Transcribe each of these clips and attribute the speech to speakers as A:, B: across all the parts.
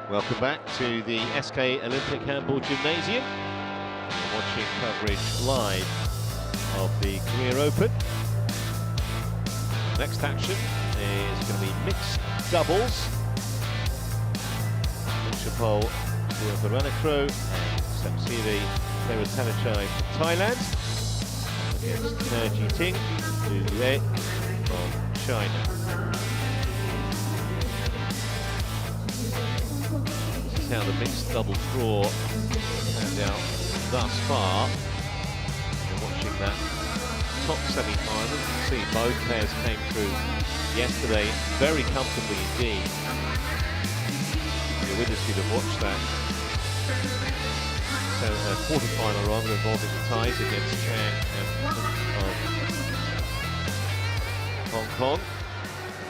A: Welcome back to the SK Olympic Handball Gymnasium. We're watching coverage live of the Career Open. Next action is going to be mixed doubles. PUAVARANUKROH and TAERATTANACHAI from Thailand against HSBC BWF from China. How the mixed double draw turned out thus far. We're watching that top semi-final. You can see both pairs came through yesterday very comfortably indeed. You're with us, you'd have watched that. So a quarter-final rather involving the ties against Chang and of Hong Kong.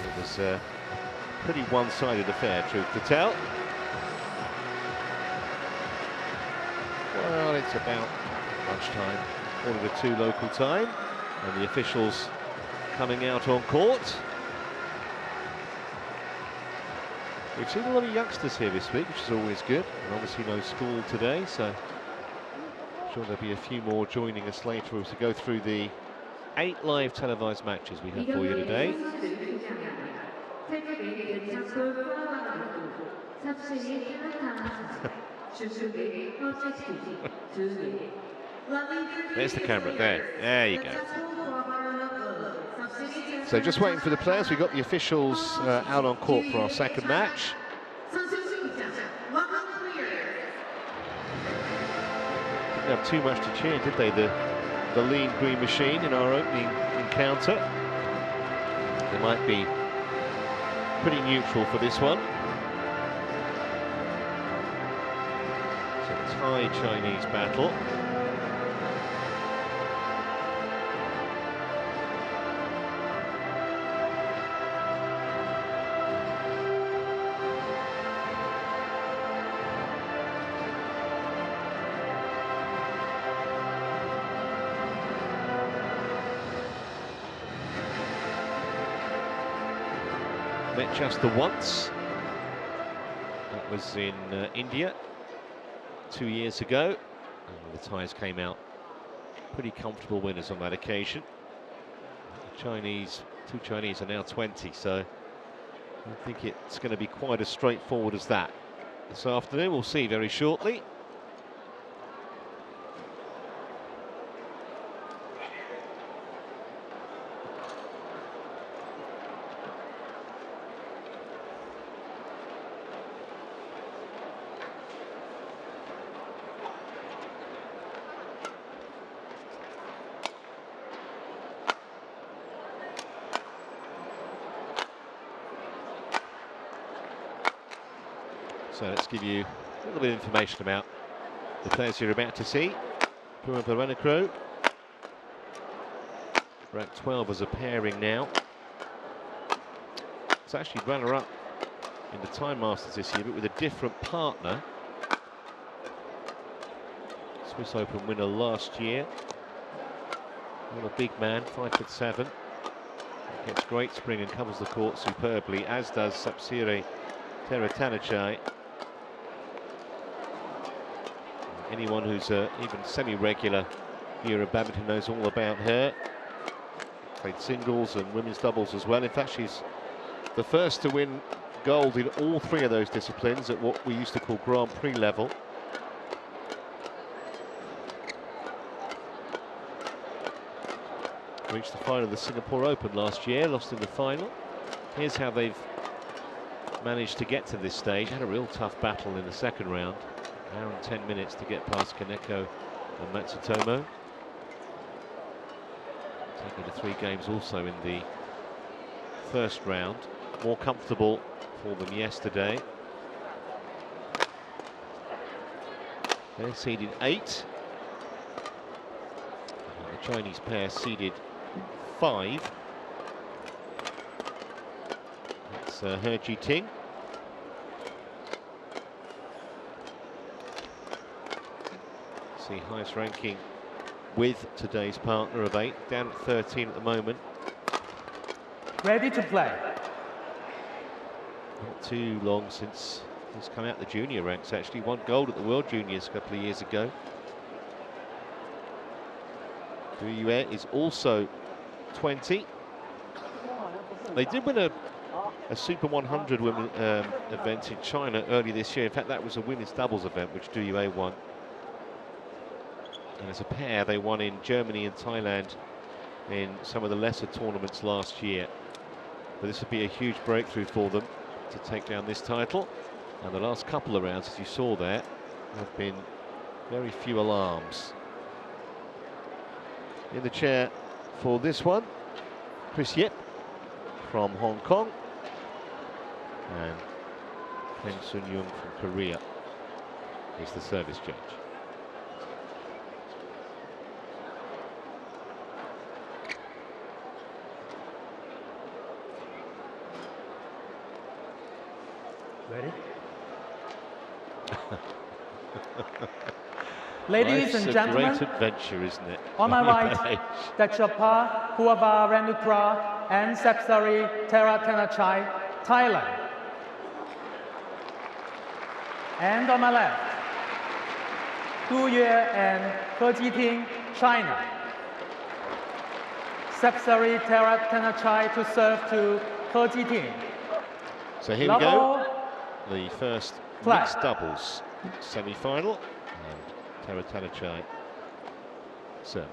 A: It was a pretty one-sided affair, truth to tell. Well, it's about lunchtime, 1:45 local time, and the officials coming out on court. We've seen a lot of youngsters here this week, which is always good, and obviously no school today, so I'm sure there'll be a few more joining us later as we go through the 8 live televised matches we have for you today. There's the camera, there you go. So just waiting for the players. We've got the officials out on court for our second match. Didn't have too much to cheer, did they? The lean green machine in our opening encounter. They might be pretty neutral for this one. Thai-Chinese battle. Met just the once. That was in India 2 years ago, and the Thais came out pretty comfortable winners on that occasion. The two Chinese are now 20, so I think it's going to be quite as straightforward as that this afternoon. We'll see very shortly. So let's give you a little bit of information about the players you're about to see. PUAVARANUKROH, ranked 12 as a pairing now. It's actually runner-up in the Time Masters this year, but with a different partner. Swiss Open winner last year. Not a big man, 5'7". Gets great spring and covers the court superbly, as does TAERATTANACHAI. Anyone who's even semi-regular here at badminton knows all about her. Played singles and women's doubles as well. In fact, she's the first to win gold in all 3 of those disciplines at what we used to call Grand Prix level. Reached the final of the Singapore Open last year, lost in the final. Here's how they've managed to get to this stage. Had a real tough battle in the second round. An hour and 10 minutes to get past Kaneko and Matsutomo. Taking to 3 games also in the first round. More comfortable for them yesterday. They're seeded 8. And the Chinese pair seeded 5. That's He Jiting. The highest ranking with today's partner of 8, down at 13 at the moment.
B: Ready to play.
A: Not too long since He's come out the junior ranks, actually. Won gold at the World Juniors a couple of years ago. Du Yue is also 20. They did win a Super 100 women event in China early this year. In fact, that was a women's doubles event, which Du Yue won. And as a pair, they won in Germany and Thailand in some of the lesser tournaments last year. But this would be a huge breakthrough for them to take down this title. And the last couple of rounds, as you saw there, have been very few alarms. In the chair for this one, Chris Yip from Hong Kong and Ken Sun-young from Korea is the service judge.
B: Ready? Ladies and gentlemen,
A: it's a great adventure, isn't it?
B: on my right, Dachapa PUAVARANUKROH and Sapsari TAERATTANACHAI, Thailand. And on my left, Du Yue and He Jiting, China. Sapsari TAERATTANACHAI to serve to He Jiting.
A: So here we go, the first mixed doubles semi-final. TAERATTANACHAI serve.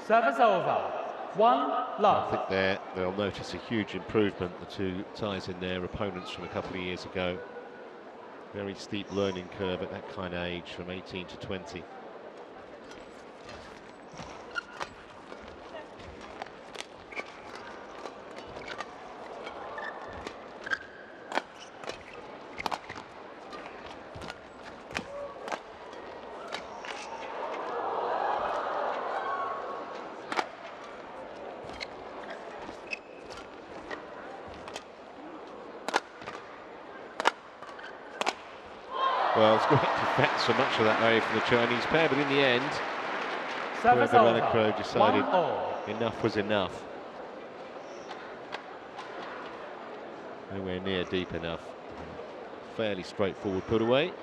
B: Service over. 1 love.
A: I think they'll notice a huge improvement, the two Thais in their opponents from a couple of years ago. Very steep learning curve at that kind of age, from 18 to 20. Well, it's great defence for much of that area from the Chinese pair, but in the end, PUAVARANUKROH decided enough was enough. Nowhere near deep enough. Fairly straightforward put away.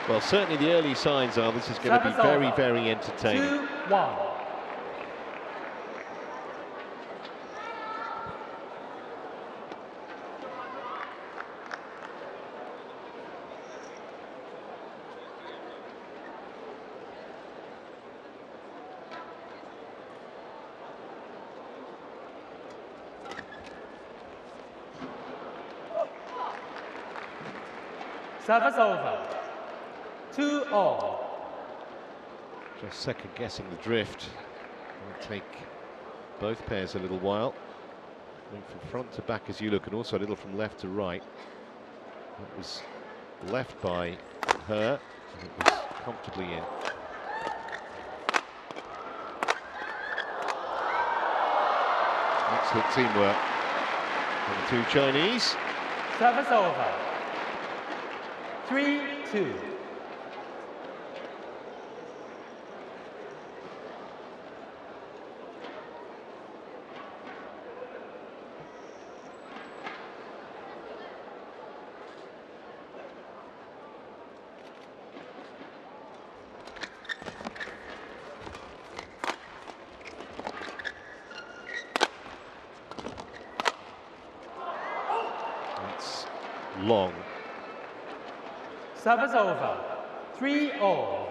A: Well, certainly the early signs are this is going to be very, very entertaining.
B: 2-1. Service over. 2-all.
A: Just second guessing the drift. It'll take both pairs a little while. Going from front to back as you look, and also a little from left to right. It was left by her, and it was comfortably in. Excellent teamwork from the two Chinese.
B: Service over. 3-2.
A: Long.
B: Service over. 3-all.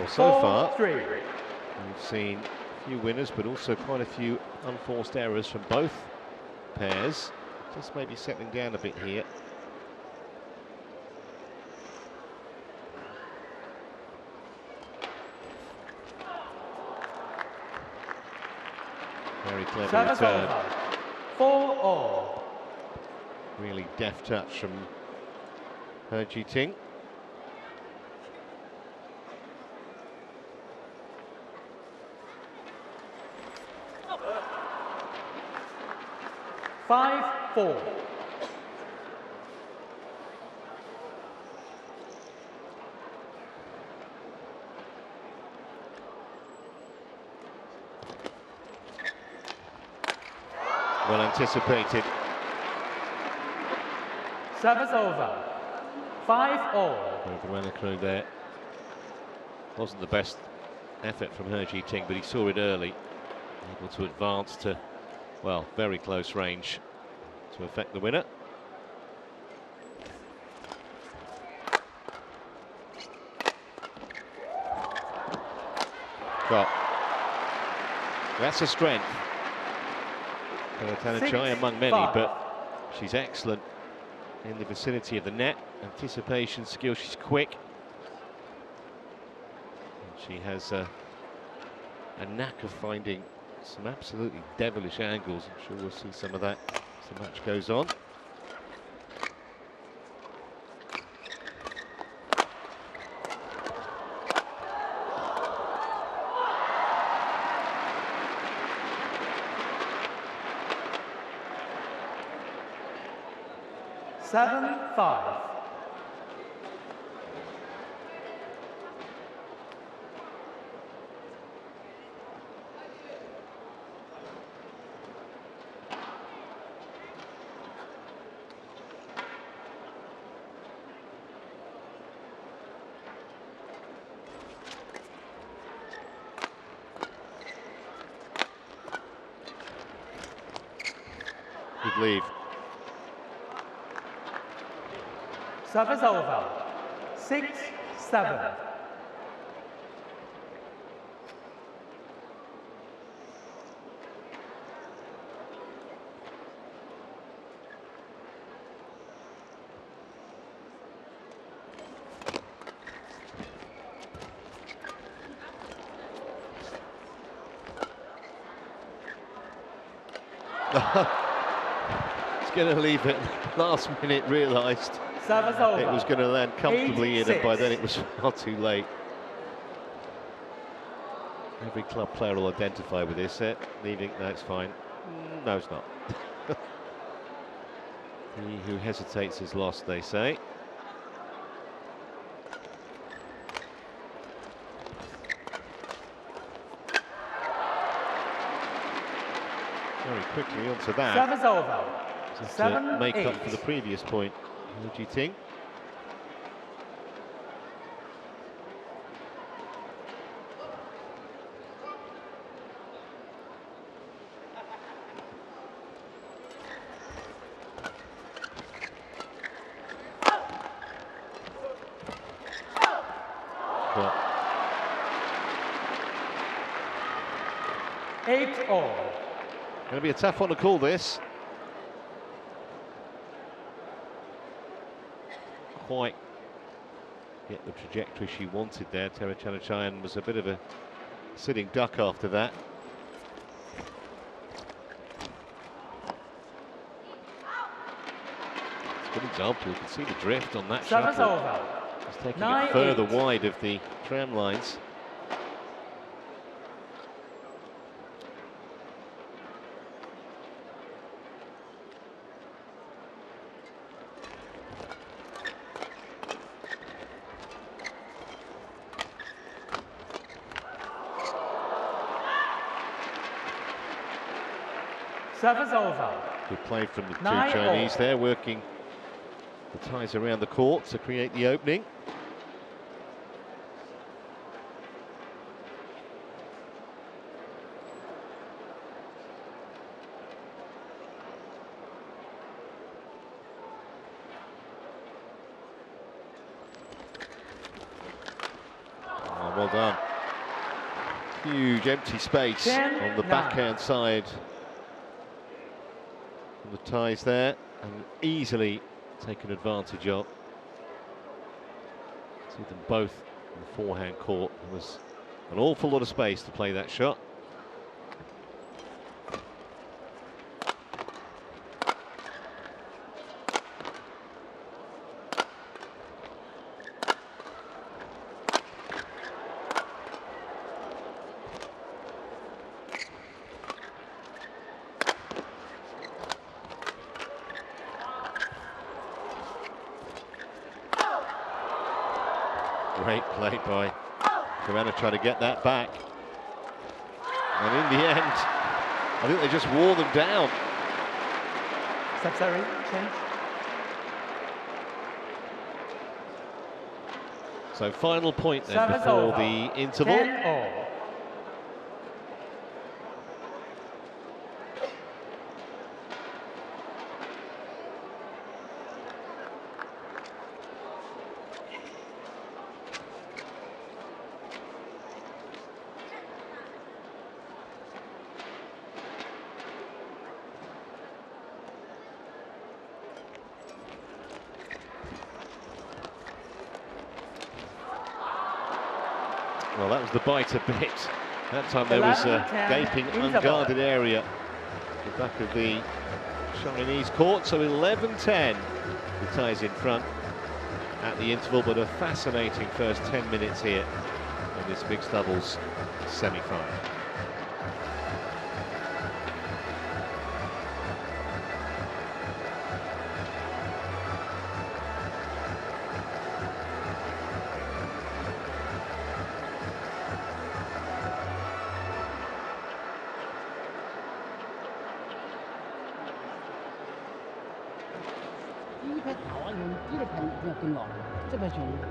A: Well, so far,
B: 4-3.
A: we've seen a few winners, but also quite a few unforced errors from both pairs. Just maybe settling down a bit here. Very clever
B: Service
A: return.
B: over. 4-all.
A: Really deft touch from He Ting.
B: Five, 4.
A: Well anticipated.
B: Service over. 5-all.
A: PUAVARANUKROH there. Wasn't the best effort from He Ting, but he saw it early. Able to advance to, well, very close range to affect the winner. Got. That's a strength. TAERATTANACHAI among many, but she's excellent in the vicinity of the net. Anticipation, skill, she's quick. And she has a knack of finding some absolutely devilish angles. I'm sure we'll see some of that as the match goes on.
B: Seven, 5.
A: Good leave.
B: Service over. 6, 7.
A: It's going to leave it. Last minute realised
B: Service over.
A: it was going to land comfortably in, and by
B: 8-6.
A: then it was far too late. Every club player will identify with this. Leaving, no, it's fine. No, it's not. He who hesitates is lost, they say. Very quickly onto that.
B: Service over.
A: Just
B: 7,
A: to make
B: 8.
A: up for the previous point. He Ting. Well,
B: 8-all.
A: going to be a tough one to call this. Quite get the trajectory she wanted there. TAERATTANACHAI was a bit of a sitting duck after that. It's a good example. You can see the drift on that
B: Service
A: shuttle.
B: over.
A: It's taking
B: 9,
A: it further
B: 8.
A: wide of the tram lines.
B: Service over.
A: Good play from the two
B: 9-all.
A: Chinese there, working the ties around the court to create the opening. well done. Huge empty space on the backhand side of the ties there, and easily taken advantage of. See them both in the forehand court. There was an awful lot of space to play that shot. Great play by Joanna, trying to get that back. And in the end, I think they just wore them down.
B: Sorry, change.
A: So final point then
B: Service
A: before
B: over.
A: the interval.
B: 10-all.
A: Well, that was the biter bit. That time there was a gaping, unguarded area at the back of the Chinese court. So 11-10, the ties in front at the interval, but a fascinating first 10 minutes here in this mixed doubles semi-final.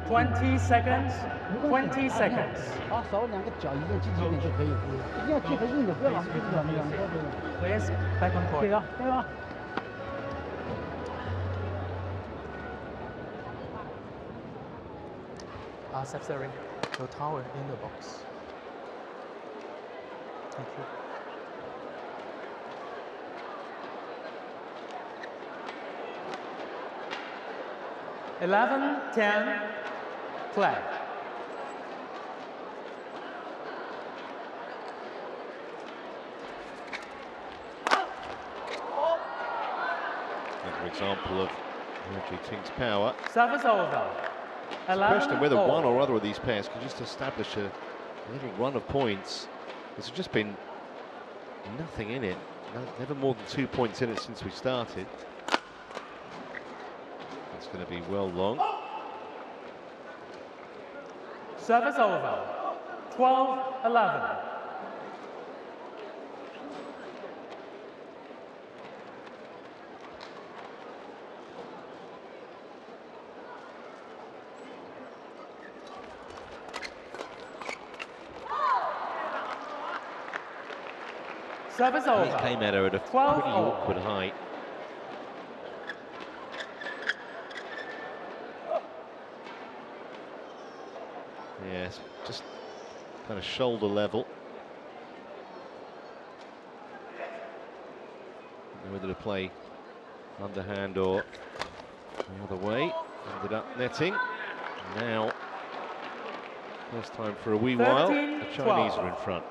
B: Twenty seconds. 20 seconds.
C: 好，手两个脚一定积极一点就可以，一定要结合硬的，不要老是硬的，两个对。
B: Please, back on court.
C: 对啊，对啊。
B: Sorry, your tower in the box. Thank you. Eleven, 10, play.
A: Another example of Ting's power.
B: Service over.
A: It's a question whether one or other of these pairs can just establish a little run of points. There's just been nothing in it. Never more than 2 points in it since we started. It's going to be well long.
B: Service over. 12-11. Service over.
A: It came at her at a pretty awkward height. Yes, just kind of shoulder level. Don't know whether to play underhand or the other way. Ended up netting. Now, first time for a wee while, the Chinese are in front.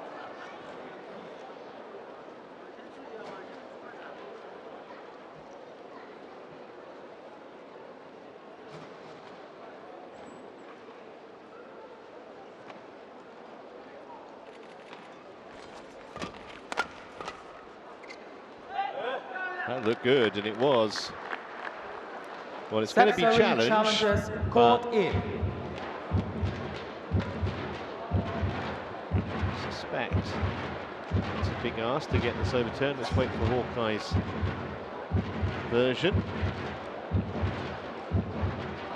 A: That looked good, and it was. Well, it's going to be challenged.
B: Challenges caught in.
A: I suspect it's a big ask to get this overturned. Let's wait for Hawkeye's version.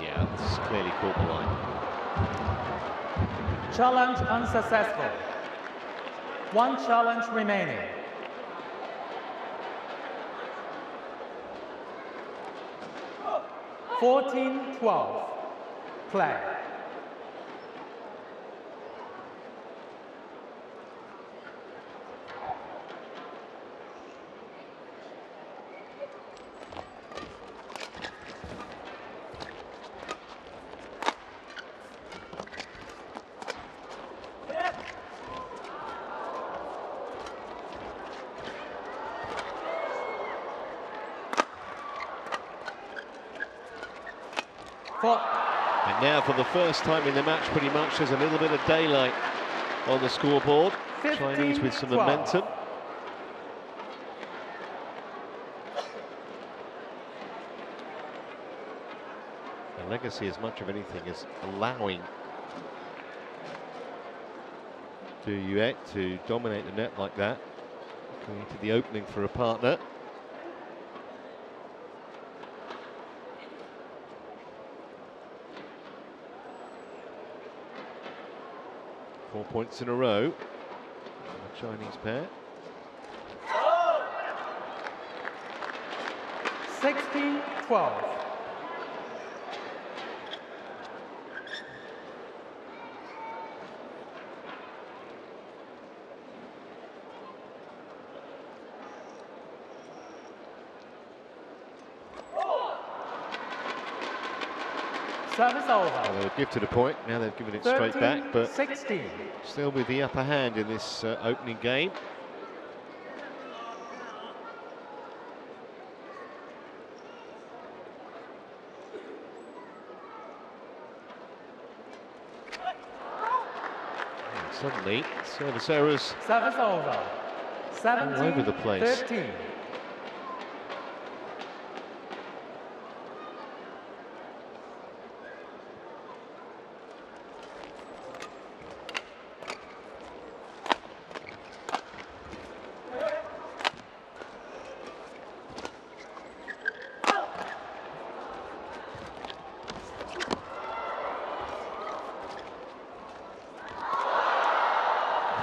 A: Yeah, it's clearly caught the line.
B: Challenge unsuccessful. One challenge remaining. (14-12). Play. 4.
A: And now for the first time in the match, pretty much, there's a little bit of daylight on the scoreboard. Chinese with some
B: 15-12.
A: momentum. The legacy, as much of anything, is allowing Yue to dominate the net like that, going into the opening for a partner. Four points in a row for the Chinese pair.
B: 16-12. Service over.
A: Well, they were gifted a point, now they've given it straight back, but
B: 16.
A: still with the upper hand in this opening game. And suddenly, service errors
B: Service over. 17,
A: all over the place.
B: 13.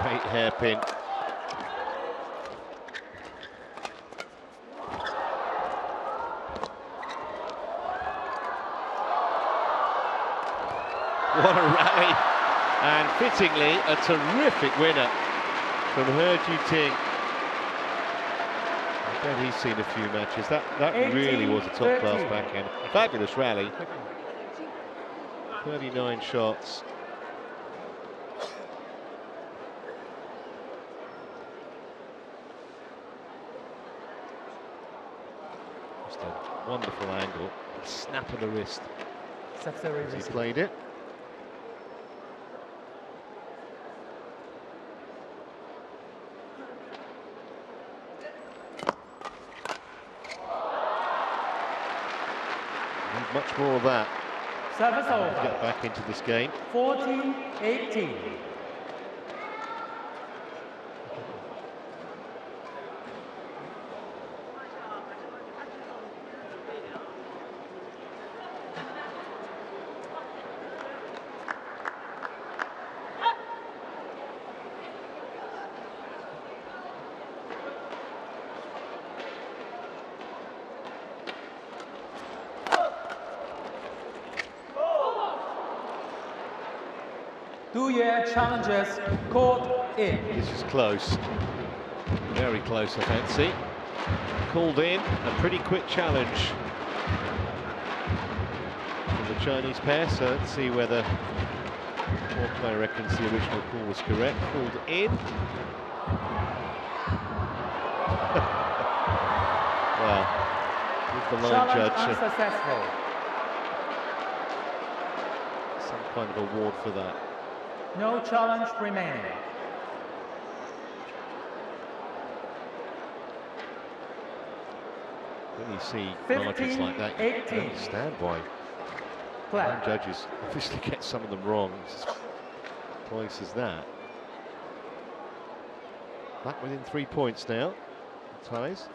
A: Great hairpin. What a rally, and fittingly a terrific winner from He Ting. I bet he's seen a few matches. That really was a top-class
B: 18-13.
A: backhand. Fabulous rally. 39 shots. Just a wonderful angle. Snap of the wrist as he played it. Need much more of that.
B: Service
A: to
B: over.
A: get back into this game.
B: 14-18. Yue challenges called in.
A: This is close. Very close, I fancy. Called in, a pretty quick challenge from the Chinese pair, so let's see whether Hawkeye reckons the original call was correct. Called in. Well, with the line
B: Challenge
A: judge,
B: unsuccessful.
A: some kind of award for that.
B: No challenge remaining.
A: When you see margins like that, you
B: 15-18.
A: understand why
B: Clap.
A: line judges obviously get some of them wrong. It's as close as that. Back within 3 points now. Ties.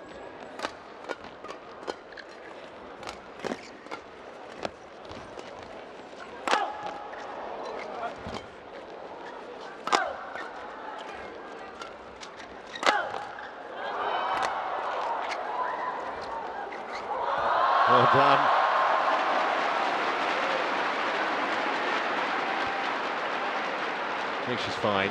A: Well done. I think she's fine.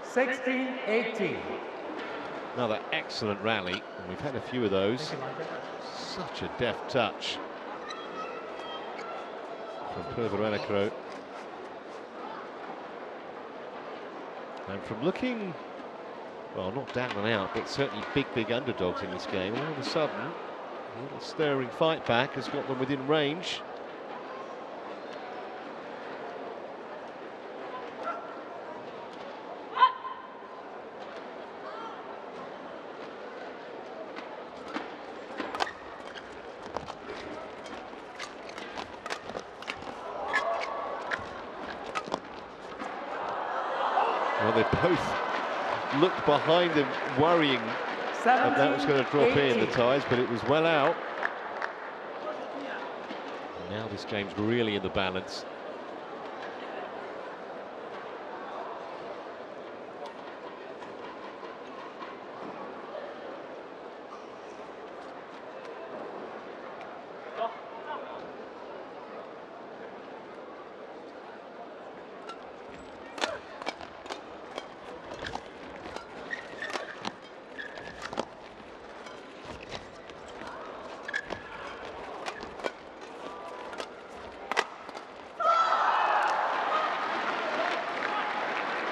B: (16-18).
A: Another excellent rally, and we've had a few of those. Such a deft touch from PUAVARANUKROH. And from looking well, not down and out, but certainly big underdogs in this game. All of a sudden, a little stirring fight back has got them within range. Well, they both looked behind them, worrying that that was going to drop in, the ties, but it was well out. And now this game's really in the balance.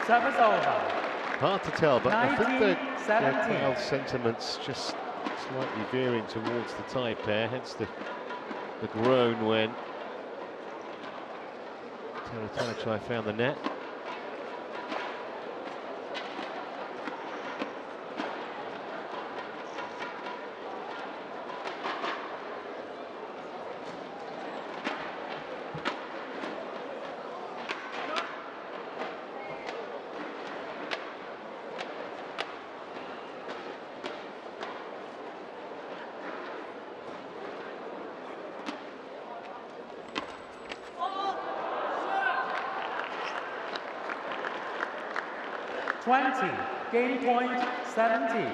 B: Service over.
A: Hard to tell, but I think the
B: 19-17.
A: crowd sentiment's just slightly veering towards the tie pair, hence the groan when TAERATTANACHAI found the net.
B: Game point 70.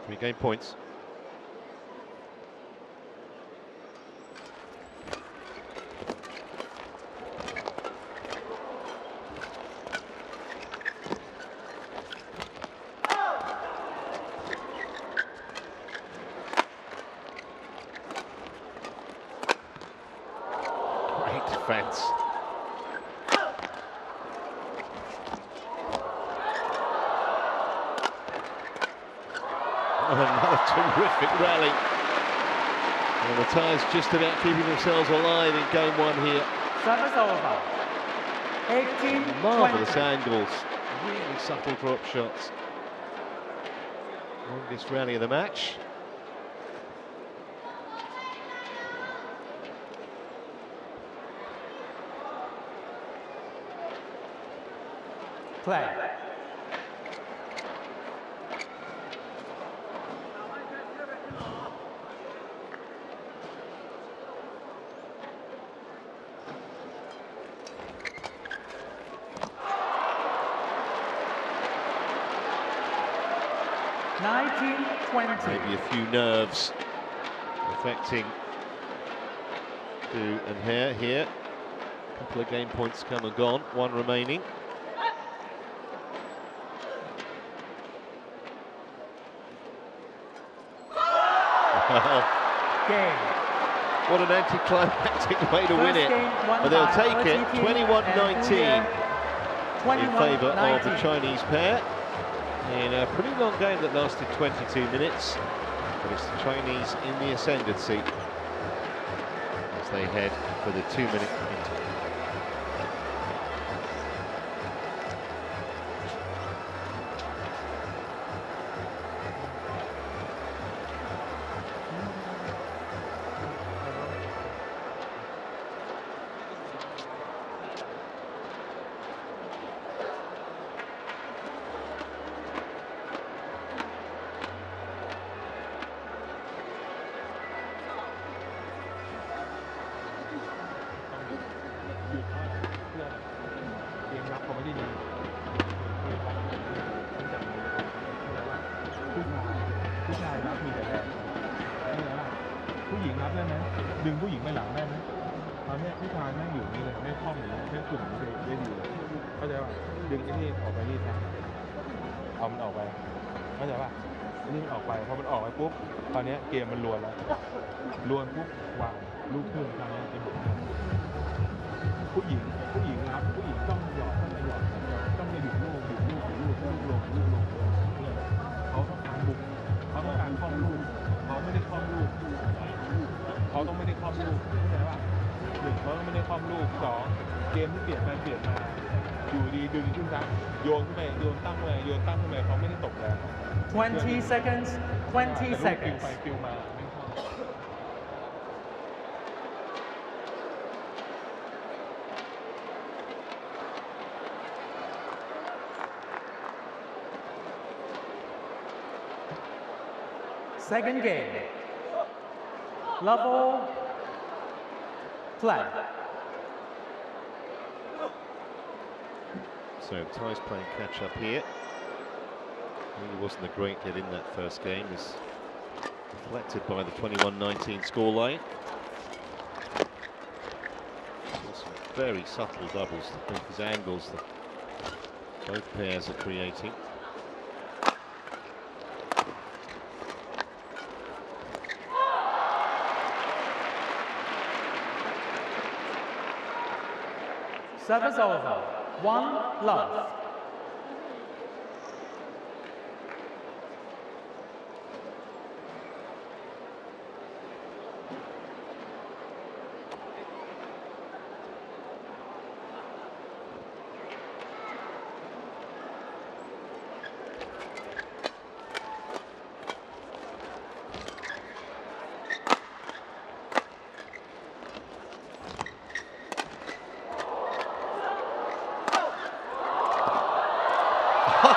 A: Three game points. Defense. Another terrific rally. And the Thais just about keeping themselves alive in game one here.
B: Service over. 18-20.
A: Marvellous angles, really subtle drop shots. Longest rally of the match.
B: Play.
A: Maybe a few nerves affecting Du and Hare here. A couple of game points come and gone, one remaining. What an anticlimactic way to win it. But they'll take it, 21-19 in favour of the Chinese pair. In a pretty long game that lasted 22 minutes. But it's the Chinese in the ascendancy as they head for the 2-minute interval.
D: เข้าใจป่ะนี่มันออกไปพอมันออกไปปุ๊บตอนนี้เกมมันรวนแล้วรวนปุ๊บวางลูกขึ้นตอนนี้เป็นผู้หญิงนะครับผู้หญิงต้องหยอดต้องมาหยอดต้องมาหยุดลูกลงเนี่ยเขาต้องการบุกเขาต้องการคล่อมลูกเขาไม่ได้คล่อมลูกเขาต้องไม่ได้คล่อมลูกเข้าใจป่ะหนึ่งเขาต้องไม่ได้คล่อมลูกสองเกมที่เปลี่ยนมาอยู่ดีดึงขึ้นนะโยนขึ้นไปโยนตั้งขึ้นไปเขาไม่ได้ตกแรง
B: 20 seconds, 20 seconds.
D: ฟิวมาไม่เข้า
B: Second game. Level play.
A: So Thai's playing catch up here. He wasn't a great hit in that first game, is reflected by the 21-19 scoreline. Some very subtle doubles, I think, his angles that both pairs are creating.
B: Service over. 1 love.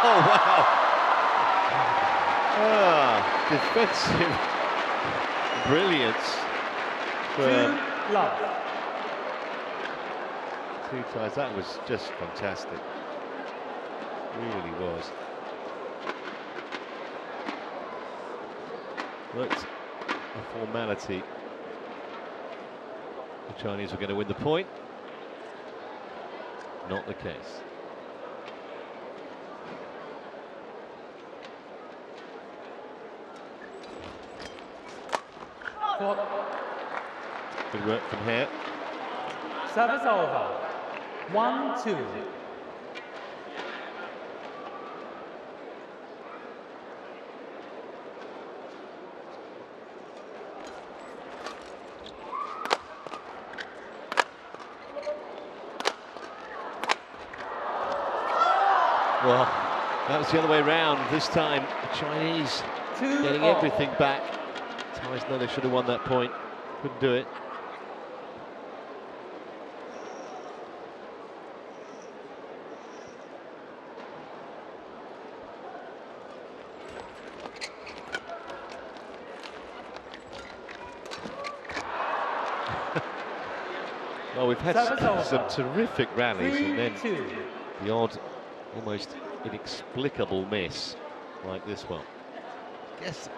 A: Oh, wow. Defensive brilliance from
B: 2 love.
A: two ties. That was just fantastic. Really was. Looked a formality. The Chinese were going to win the point. Not the case. Good work from here.
B: Service over. 1-2.
A: Well, that was the other way around. This time, the Chinese getting everything back. Thais know they should have won that point. Couldn't do it. Well, we've had some terrific rallies, and then the odd, almost inexplicable miss like this one. I guess it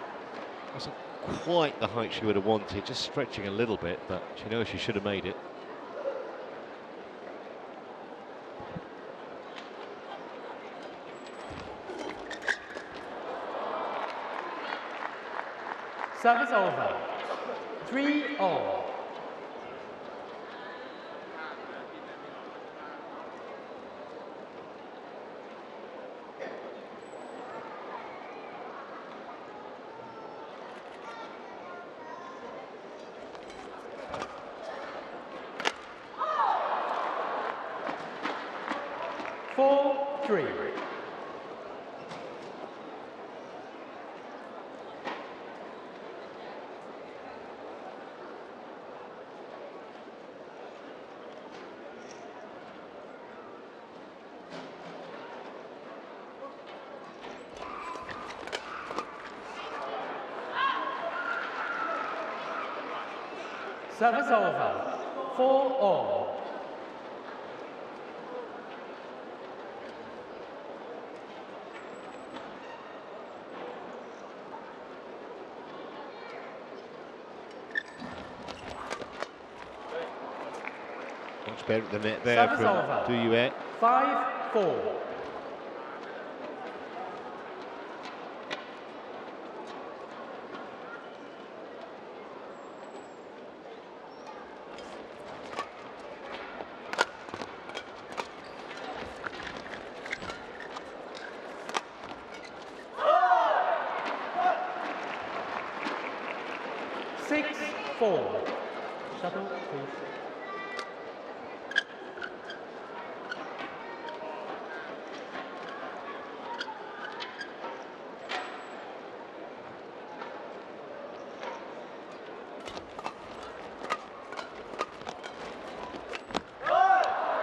A: wasn't quite the height she would have wanted, just stretching a little bit, but she knows she should have made it.
B: Service over. 3-all. Four-three. Service over. 4-all.
A: Much better at the net there from BWF.
B: 5-4. 4. Shuttle, please.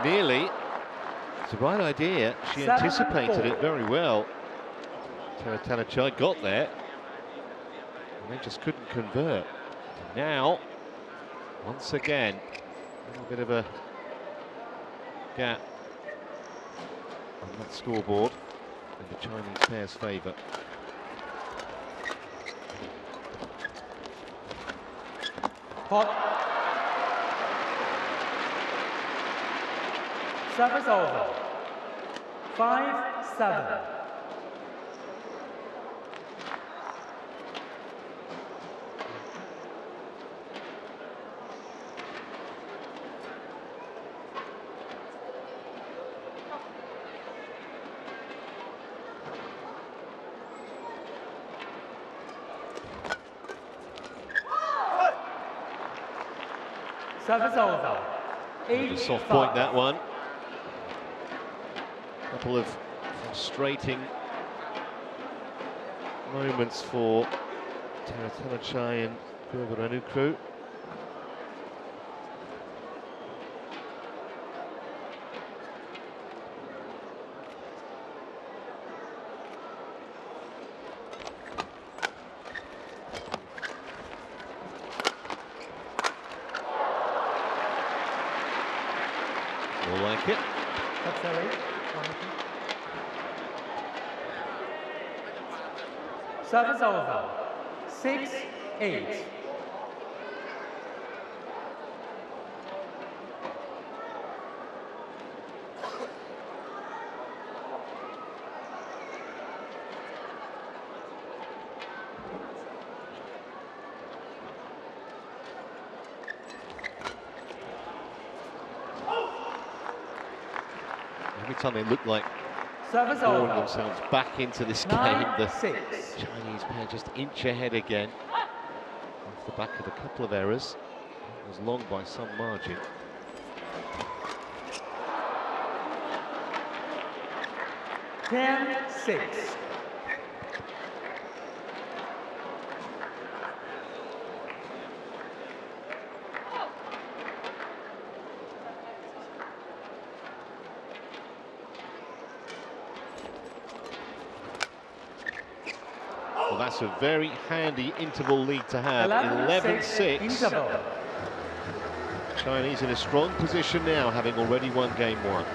A: Nearly. It's the right idea. She
B: 7-4.
A: anticipated it very well. TAERATTANACHAI got there. And they just couldn't convert. Now, once again, a little bit of a gap on that scoreboard in the Chinese pair's favour.
B: Hot. Service over. 5-7. Service over.
A: A soft point, that one. Couple of frustrating moments for TAERATTANACHAI and PUAVARANUKROH. More like it.
B: Service over. 6-8.
A: Every time they look like
B: Service
A: throwing
B: over.
A: themselves back into this game, the Chinese pair just inch ahead again off the back of a couple of errors. It was long by some margin.
B: Ten, 6.
A: Well, that's a very handy interval lead to have.
B: 11-6 interval.
A: Chinese in a strong position now, having already won game 1.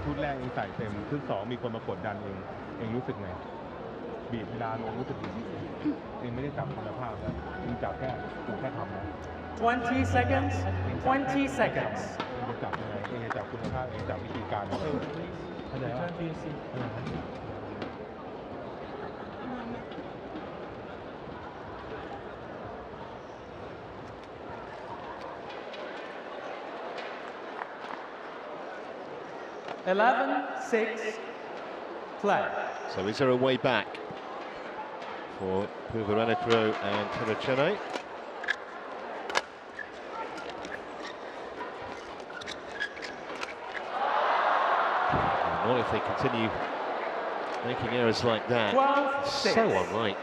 D: ชุดแรกเองใส่เต็มชุด2มีคนมากดดันเองรู้สึกไงบีบเวลาลงรู้สึกไงเองไม่ได้จับคุณภาพนะเองจับแค่ทำนะ
B: 20 seconds. 20 seconds.
D: เองจะจับยังไงเองจะจับคุณภาพเองจับวิธีการเข้าใจไหม
B: 11-6. Play.
A: So is there a way back for PUAVARANUKROH and TAERATTANACHAI? Not if they continue making errors like that.
B: 12-6.
A: So unlike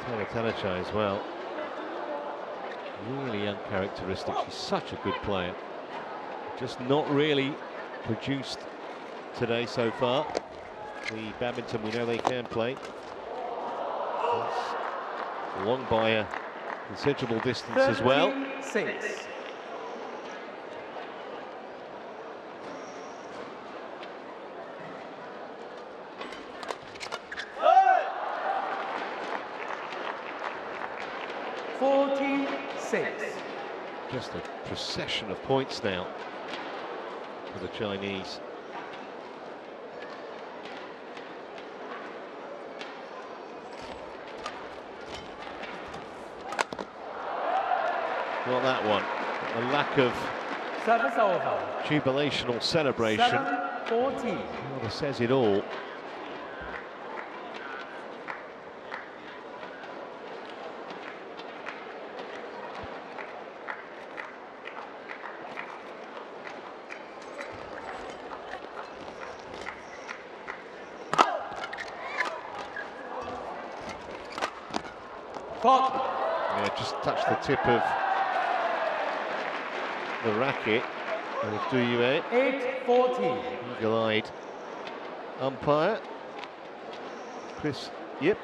A: TAERATTANACHAI as well. Really uncharacteristic. She's such a good player. Just not really produced today so far. The badminton we know they can play. It's long by a considerable distance as well.
B: 13-6.
A: Just a procession of points now for the Chinese. Not that one. A lack of
B: Service over.
A: jubilational celebration.
B: 7-14.
A: Well, says it all. Yeah, just touch the tip of the racket. And do you
B: 8-14.
A: eagle-eyed umpire Chris Yip.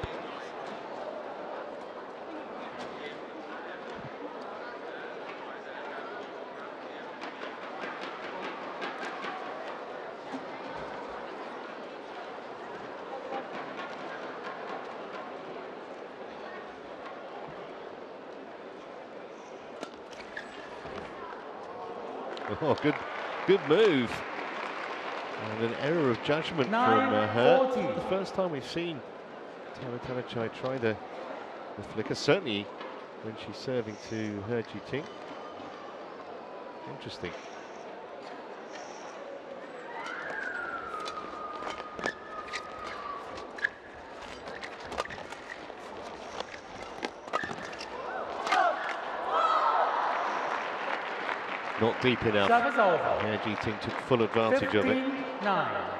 A: Oh, good move. And an error of judgment from her. The first time we've seen TAERATTANACHAI try the flicker, certainly when she's serving to her Ji-Ting. Interesting. Not deep enough.
B: Service over.
A: Yeah, Ji-Ting took full advantage of it.
B: 15-9.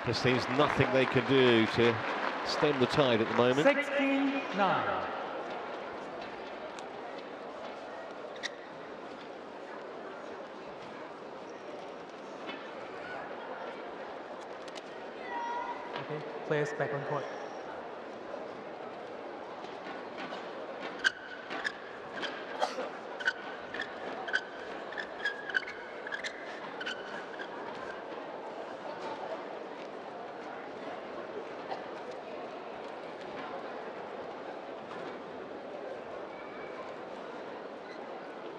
A: Just seems nothing they can do to stem the tide at the moment.
B: 16-9. Okay, players back on court.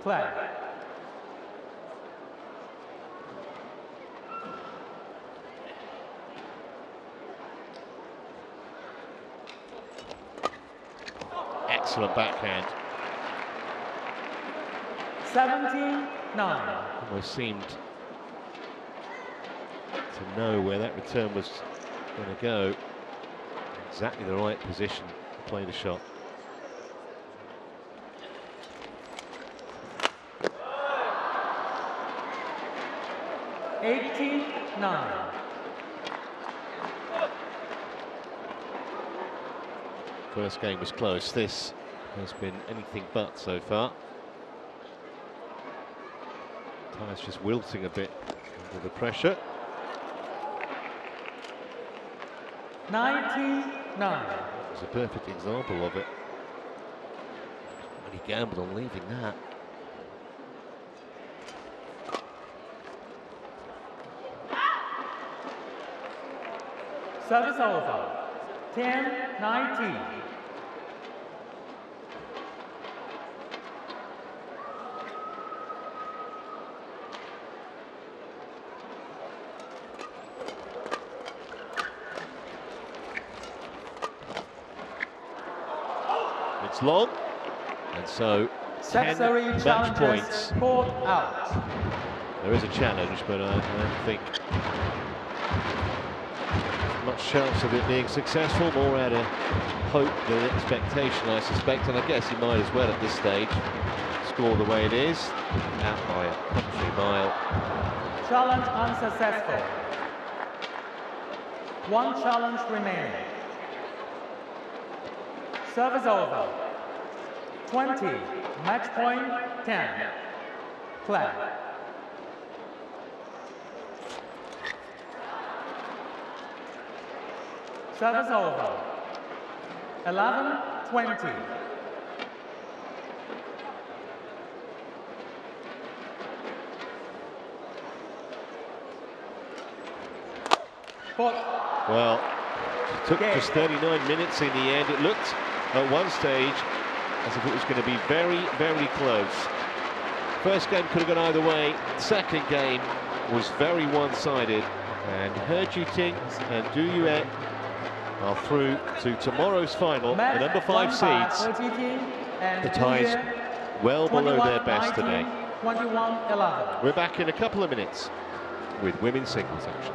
B: Play.
A: Excellent backhand.
B: 17-9.
A: Almost seemed to know where that return was going to go. Exactly the right position to play the shot. First game was close. This has been anything but so far. Ty's just wilting a bit under the pressure.
B: 19-9.
A: It's a perfect example of it. When he gambled on leaving that.
B: Service over. 10-19.
A: It's long, and so 10 match points.
B: Court out.
A: There is a challenge, but I don't think much chance of it being successful. More out of hope than expectation, I suspect, and I guess he might as well at this stage score the way it is, out by a country mile.
B: Challenge unsuccessful. One challenge remaining. Service over. 20. Match point 10. Play. Service over. 11-20. Court.
A: Well, it took just 39 minutes in the end. It looked at one stage as if it was going to be very, very close. First game could have gone either way. Second game was very one-sided. And He Jiting and Du Yue are through to tomorrow's final. The number 5 seeds. The ties well below their best today.
B: 21-11.
A: We're back in a couple of minutes with women's singles action.